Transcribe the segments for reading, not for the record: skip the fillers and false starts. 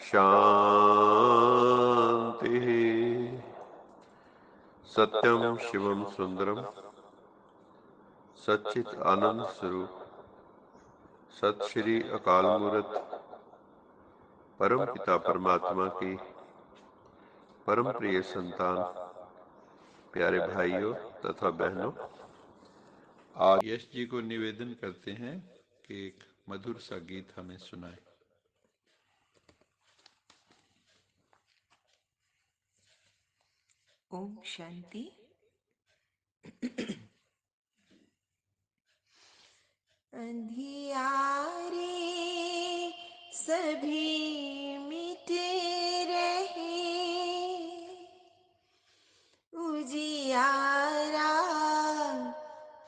शांति। सत्यम शिवम सुंदरम सच्चित आनंद स्वरूप सत श्री अकाल मूर्त परम पिता परमात्मा की परम प्रिय संतान प्यारे भाइयों तथा बहनों, आज यश जी को निवेदन करते हैं कि एक मधुर सा गीत हमें सुनाए। ओम शांति। अंधियारे सभी मिट रहे, उजियारा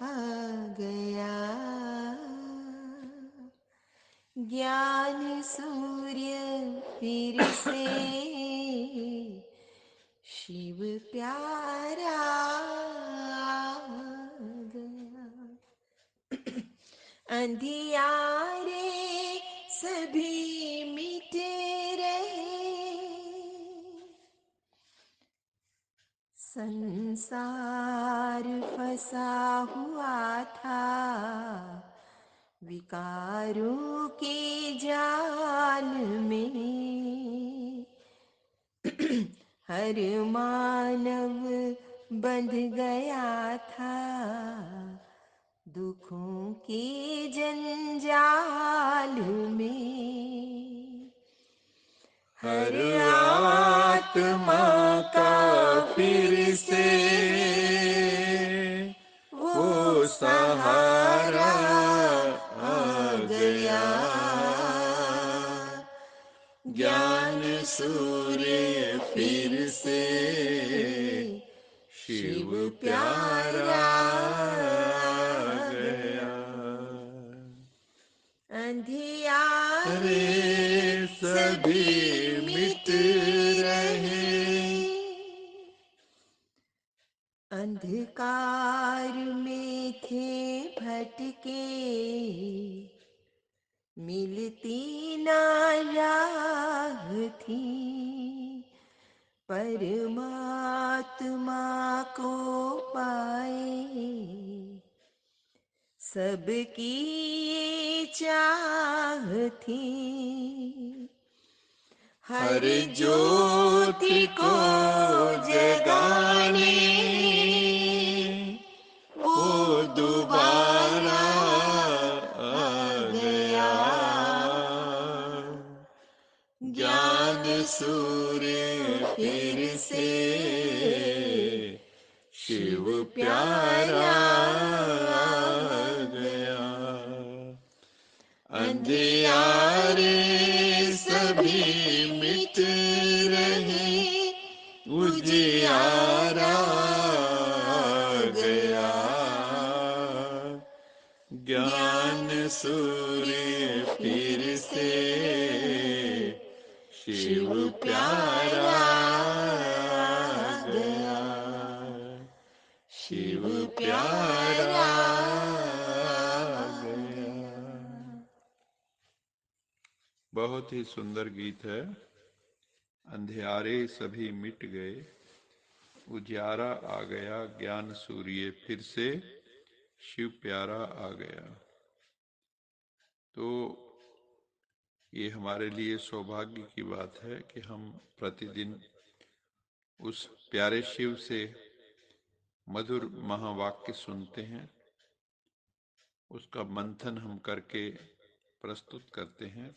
आ गया। ज्ञान सूर्य फिर से शिव प्यारा गया। अंधियारे सभी मिट रहे, संसार फंसा हुआ था विकारों के जाल में। हर मानव बंध गया था दुखों के जंजाल में। हर आत्मा का फिर से वो सहारा आ गया। ज्ञान सूर्य फिर से शिव प्यारा गया। अंधियारे सभी मिट रहे, अंधकार में थे भटके, मिलती ना राह थी परमात्मा को पाए। सबकी ये चाह थी हर ज्योति को जगाने, वो दोबारा आ गया। ज्ञान सूर्य फिर से शिव प्यारा आ गया। अंधियारे सभी मिट रहे, उजियारा आ गया। ज्ञान सूर्य फिर से शिव प्यारा आ गया। शिव प्यारा आ गया। बहुत ही सुंदर गीत है। अंधियारे सभी मिट गए, उजियारा आ गया। ज्ञान सूर्य फिर से शिव प्यारा आ गया। तो ये हमारे लिए सौभाग्य की बात है कि हम प्रतिदिन उस प्यारे शिव से मधुर महावाक्य सुनते हैं, उसका मंथन हम करके प्रस्तुत करते हैं।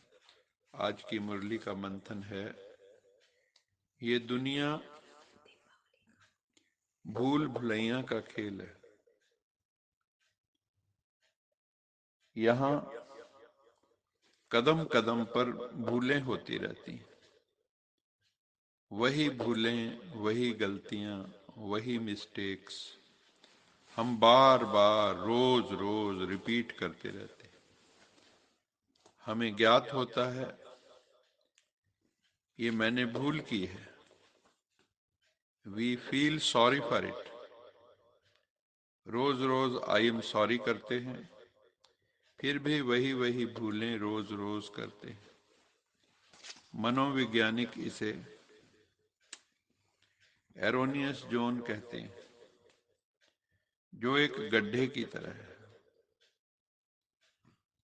आज की मुरली का मंथन है, ये दुनिया भूल भुलैया का खेल है। यहाँ कदम कदम पर भूलें होती रहती हैं, वही भूलें, वही गलतियां, वही मिस्टेक्स हम बार बार रोज रोज रिपीट करते रहते हैं। हमें ज्ञात होता है ये मैंने भूल की है, we feel sorry for it. रोज रोज आई एम सॉरी करते हैं, फिर भी वही वही भूलें रोज रोज करते हैं। मनोवैज्ञानिक इसे एरोनियस जोन कहते हैं, जो एक गड्ढे की तरह है।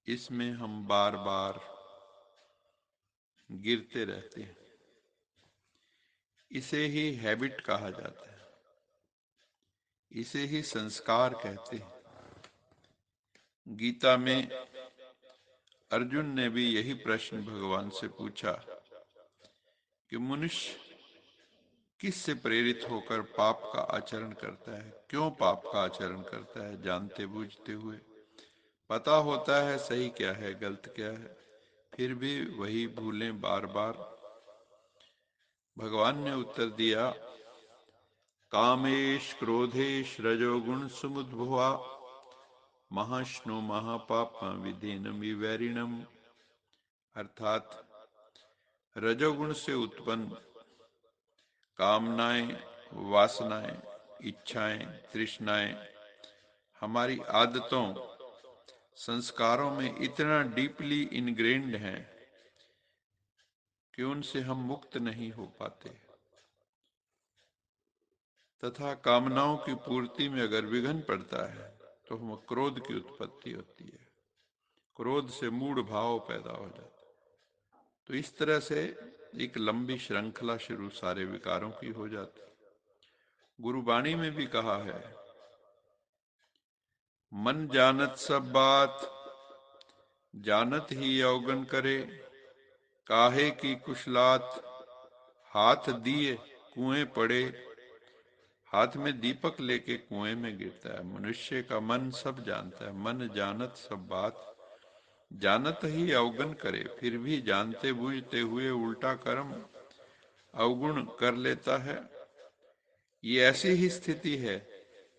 इसमें हम बार बार गिरते रहते हैं। इसे ही हैबिट कहा जाता है, इसे ही संस्कार कहते हैं। गीता में अर्जुन ने भी यही प्रश्न भगवान से पूछा कि मनुष्य किस से प्रेरित होकर पाप का आचरण करता है, क्यों पाप का आचरण करता है, जानते बूझते हुए। पता होता है सही क्या है गलत क्या है, फिर भी वही भूलें बार बार। भगवान ने उत्तर दिया, कामेश क्रोधेश रजोगुण समुद्भवा महाश्नो महापाप विधेनम विवैरिणम। अर्थात रजोगुण से उत्पन्न कामनाएं, वासनाएं, इच्छाएं, तृष्णाएं हमारी आदतों, संस्कारों में इतना डीपली इनग्रेन्ड हैं कि उनसे हम मुक्त नहीं हो पाते। तथा कामनाओं की पूर्ति में अगर विघ्न पड़ता है तो हम क्रोध की उत्पत्ति होती है, क्रोध से मूढ़ भाव पैदा हो जाता है। तो इस तरह से एक लंबी श्रृंखला शुरू सारे विकारों की हो जाती है। गुरुवाणी में भी कहा है, मन जानत सब बात, जानत ही अवगन करे, काहे की कुशलात, हाथ दिए कुएं पड़े। हाथ में दीपक लेके कुएं में गिरता है। मनुष्य का मन सब जानता है। मन जानत सब बात, जानत ही अवगन करे, फिर भी जानते बूझते हुए उल्टा कर्म अवगुण कर लेता है। ये ऐसी ही स्थिति है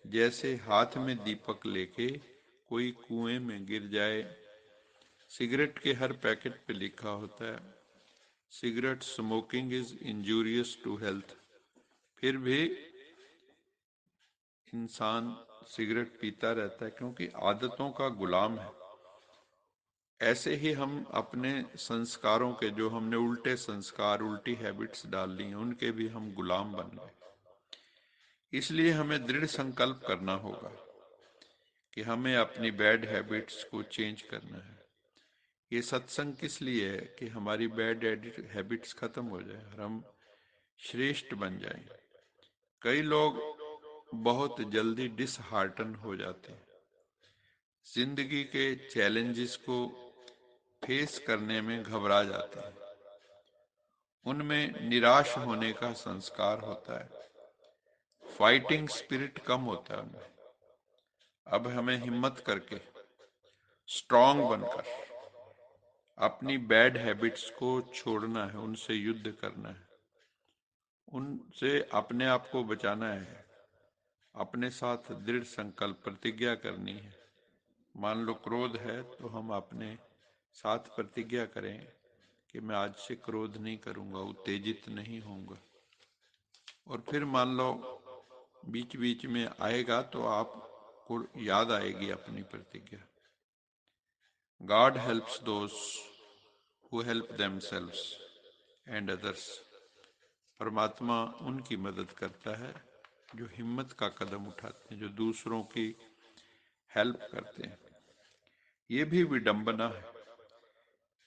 जैसे हाथ में दीपक लेके कोई कुएं में गिर जाए। सिगरेट के हर पैकेट पे लिखा होता है, cigarette smoking is injurious to health, फिर भी इंसान सिगरेट पीता रहता है क्योंकि आदतों का गुलाम है। ऐसे ही हम अपने संस्कारों के, जो हमने उल्टे संस्कार, उल्टी हैबिट्स डाल ली हैं, उनके भी हम गुलाम बन गए। इसलिए हमें दृढ़ संकल्प करना होगा कि हमें अपनी बैड हैबिट्स को चेंज करना है। ये सत्संग किस लिए है कि हमारी बैड हैबिट्स खत्म हो जाए और हम श्रेष्ठ बन जाएं। कई लोग बहुत जल्दी डिसहार्टन हो जाते हैं, जिंदगी के चैलेंजेस को फेस करने में घबरा जाते हैं, उनमें निराश होने का संस्कार होता है, फाइटिंग स्पिरिट कम होता है उनमें। अब हमें हिम्मत करके, स्ट्रांग बनकर अपनी बैड हैबिट्स को छोड़ना है, उनसे युद्ध करना है, उनसे अपने आप को बचाना है। अपने साथ दृढ़ संकल्प प्रतिज्ञा करनी है। मान लो क्रोध है तो हम अपने साथ प्रतिज्ञा करें कि मैं आज से क्रोध नहीं करूंगा, उत्तेजित नहीं होऊंगा। और फिर मान लो बीच बीच में आएगा तो आपको याद आएगी अपनी प्रतिज्ञा। God helps those who help themselves and others. परमात्मा उनकी मदद करता है जो हिम्मत का कदम उठाते हैं, जो दूसरों की हेल्प करते हैं। ये भी विडंबना है।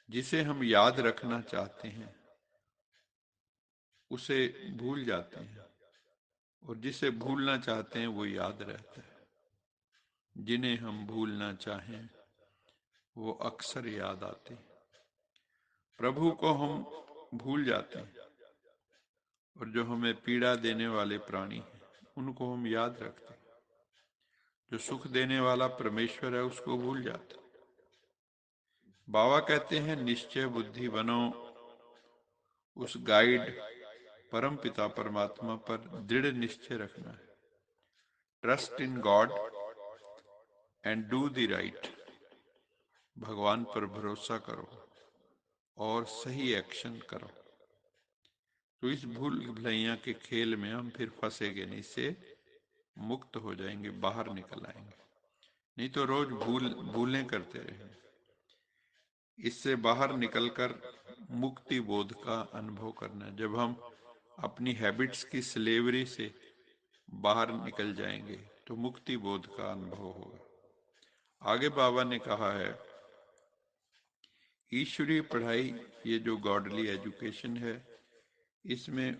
जिसे हम याद रखना चाहते हैं उसे भूल जाते हैं, और जिसे भूलना चाहते हैं वो याद रहता है। जिन्हें हम भूलना चाहें वो अक्सर याद आते हैं। प्रभु को हम भूल जाते हैं, और जो हमें पीड़ा देने वाले प्राणी हैं उनको हम याद रखते हैं। जो सुख देने वाला परमेश्वर है उसको भूल जाते हैं। बाबा कहते हैं, निश्चय बुद्धि बनो, उस गाइड परम पिता परमात्मा पर दृढ़ निश्चय रखना है। Trust in God and do the right. भगवान पर भरोसा करो और सही एक्शन करो। तो इस भूल भुलैया के खेल में हम फिर फंसेंगे नहीं, इससे मुक्त हो जाएंगे, बाहर निकल आएंगे। नहीं तो रोज भूलें करते रहेंगे। इससे बाहर निकलकर मुक्ति बोध का अनुभव करना है। जब हम अपनी हैबिट्स की स्लेवरी से बाहर निकल जाएंगे तो मुक्ति बोध का अनुभव होगा। आगे बाबा ने कहा है, ईश्वरीय पढ़ाई, ये जो गॉडली एजुकेशन है, इसमें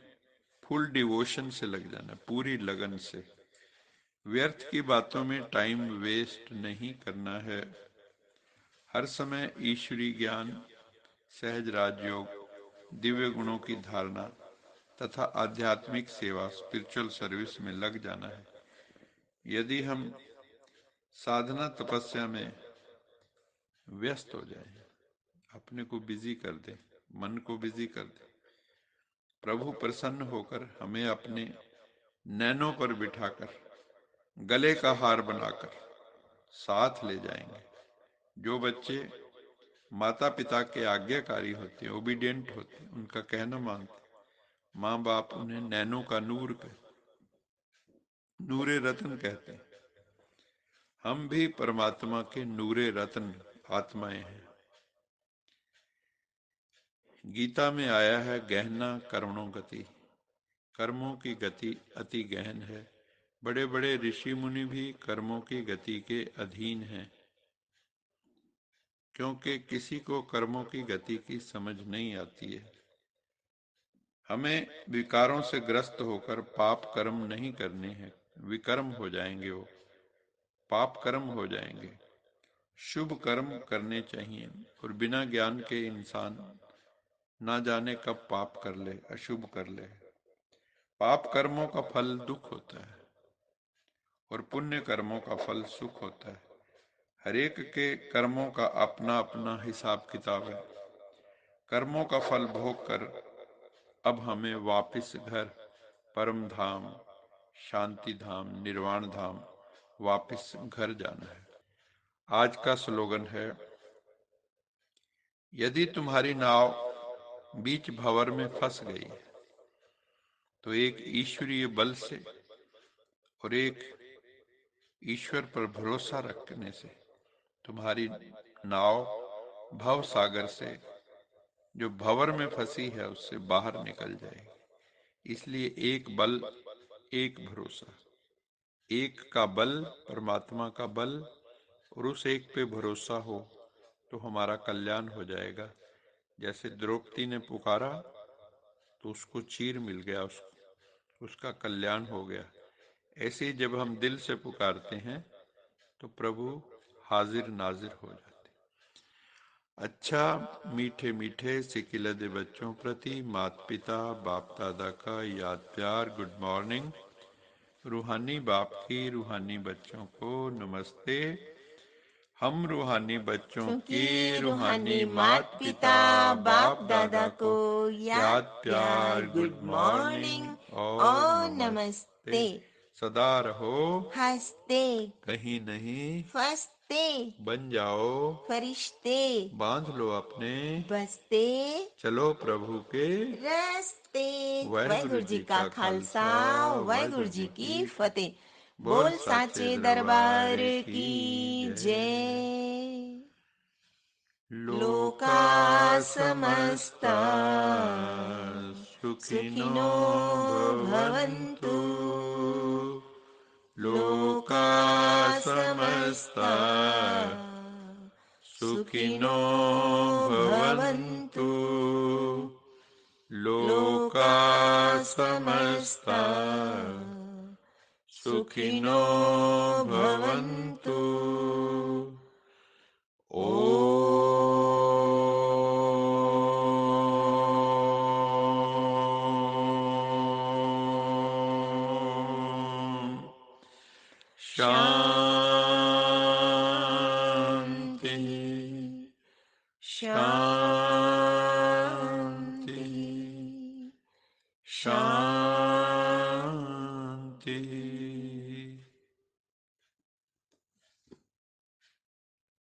फुल डिवोशन से लग जाना, पूरी लगन से। व्यर्थ की बातों में टाइम वेस्ट नहीं करना है। हर समय ईश्वरीय ज्ञान, सहज राजयोग, दिव्य गुणों की धारणा तथा आध्यात्मिक सेवा, स्पिरिचुअल सर्विस में लग जाना है। यदि हम साधना तपस्या में व्यस्त हो जाएं, अपने को बिजी कर दें, मन को बिजी कर दें, प्रभु प्रसन्न होकर हमें अपने नैनों पर बिठाकर, गले का हार बनाकर साथ ले जाएंगे। जो बच्चे माता पिता के आज्ञाकारी होते हैं, ओबीडियंट होते हैं, उनका कहना मानते हैं, माँ बाप उन्हें नैनों का नूरे रत्न कहते हैं। हम भी परमात्मा के नूरे रत्न आत्माएं हैं। गीता में आया है, गहना कर्मणो गति, कर्मों की गति अति गहन है। बड़े बड़े ऋषि मुनि भी कर्मों की गति के अधीन हैं, क्योंकि किसी को कर्मों की गति की समझ नहीं आती है। हमें विकारों से ग्रस्त होकर पाप कर्म नहीं करने हैं, विकर्म हो जाएंगे, वो पाप कर्म हो जाएंगे। शुभ कर्म करने चाहिए, और बिना ज्ञान के इंसान ना जाने कब पाप कर ले, अशुभ कर ले। पाप कर्मों का फल दुख होता है और पुण्य कर्मों का फल सुख होता है। हरेक के कर्मों का अपना अपना हिसाब किताब है। कर्मों का फल भोग कर अब हमें वापिस घर, परम धाम, शांति धाम, निर्वाण धाम, वापिस घर जाना है। आज का स्लोगन है, यदि तुम्हारी नाव बीच भंवर में फंस गई तो एक ईश्वरीय बल से और एक ईश्वर पर भरोसा रखने से तुम्हारी नाव भव सागर से, जो भंवर में फंसी है, उससे बाहर निकल जाएगी। इसलिए एक बल, एक भरोसा, एक का बल, परमात्मा का बल, और उस एक पे भरोसा हो तो हमारा कल्याण हो जाएगा। जैसे द्रौपदी ने पुकारा तो उसको चीर मिल गया, उसका कल्याण हो गया। ऐसे ही जब हम दिल से पुकारते हैं तो प्रभु हाजिर नाजिर हो जाते। अच्छा, मीठे मीठे सिकिलदे बच्चों प्रति माता पिता बाप दादा का याद प्यार, गुड मॉर्निंग। रूहानी बाप की रूहानी बच्चों को नमस्ते। हम रूहानी बच्चों की क्योंकि रूहानी रूहानी माता माता पिता पिता बाप बाप दादा दादा को को याद याद प्यार, प्यार, गुड गुड मॉर्निंग मॉर्निंग और और नमस्ते। नमस्ते। सदा रहो हंसते कहीं नहीं, फंसते बन जाओ फरिश्ते, बांध लो अपने, बसते चलो प्रभु के रस्ते। वाहिगुरु वाहिगुरु जी जी का का खालसा, खालसा, वाहिगुरु वाहिगुरु जी जी की की फतेह। बोल बोल साचे साचे दरबार दरबार की की जय। जय। लोका लोका समस्ता समस्ता सुखिनो सुखिनो भवन्तु। भवन्तु। लोका लोका समस्ता समस्ता सुखिनो सुखिनो भवन्तु। भवन्तु। लोका लोका समस्ता समस्ता सुखिनो सुखिनो भवन्तु। भवन्तु। ओम शांति शांति शांति शांति शांति।